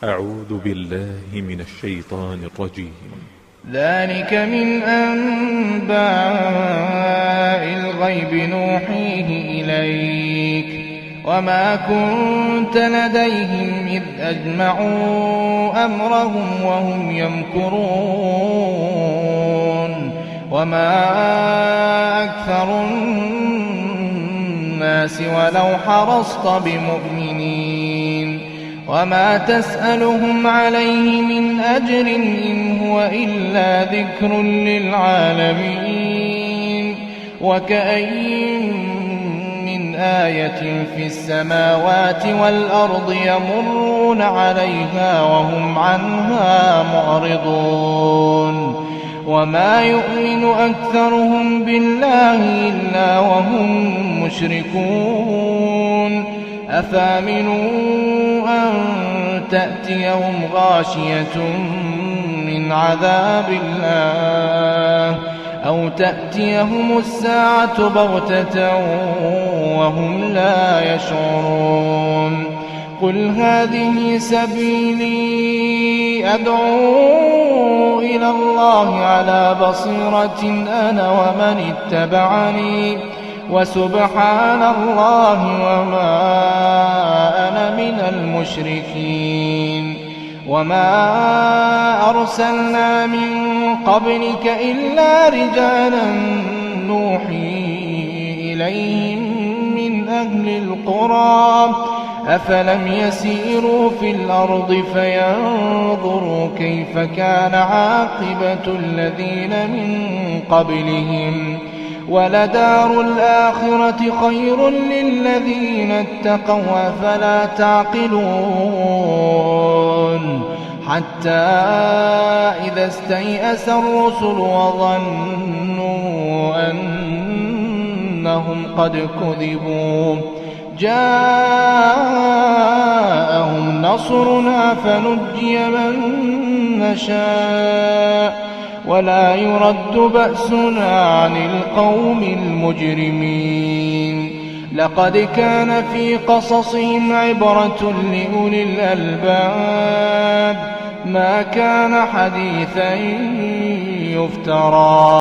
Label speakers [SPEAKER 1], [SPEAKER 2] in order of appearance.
[SPEAKER 1] أعوذ بالله من الشيطان الرجيم.
[SPEAKER 2] ذلك من أنباء الغيب نوحيه إليك وما كنت لديهم إذ أجمعوا أمرهم وهم يمكرون وما أكثر الناس ولو حرصت بمؤمنين وما تسألهم عليه من أجر إن هو إلا ذكر للعالمين وكأين من آية في السماوات والأرض يمرون عليها وهم عنها معرضون وما يؤمن أكثرهم بالله إلا وهم مشركون أفامنوا أن تأتيهم غاشية من عذاب الله أو تأتيهم الساعة بغتة وهم لا يشعرون قل هذه سبيلي أدعو إلى الله على بصيرة أنا ومن اتبعني وسبحان الله وما أنا من المشركين وما أرسلنا من قبلك إلا رجالا نوحي إليهم من أهل القرى أفلم يسيروا في الأرض فينظروا كيف كان عاقبة الذين من قبلهم ولدار الآخرة خير للذين اتقوا أفلا تعقلون حتى إذا استيأس الرسل وظنوا أنهم قد كذبوا جاءهم نصرنا فنجي من نشاء ولا يرد بأسنا عن القوم المجرمين لقد كان في قصصهم عبرة لأولي الألباب ما كان حديثا يفترى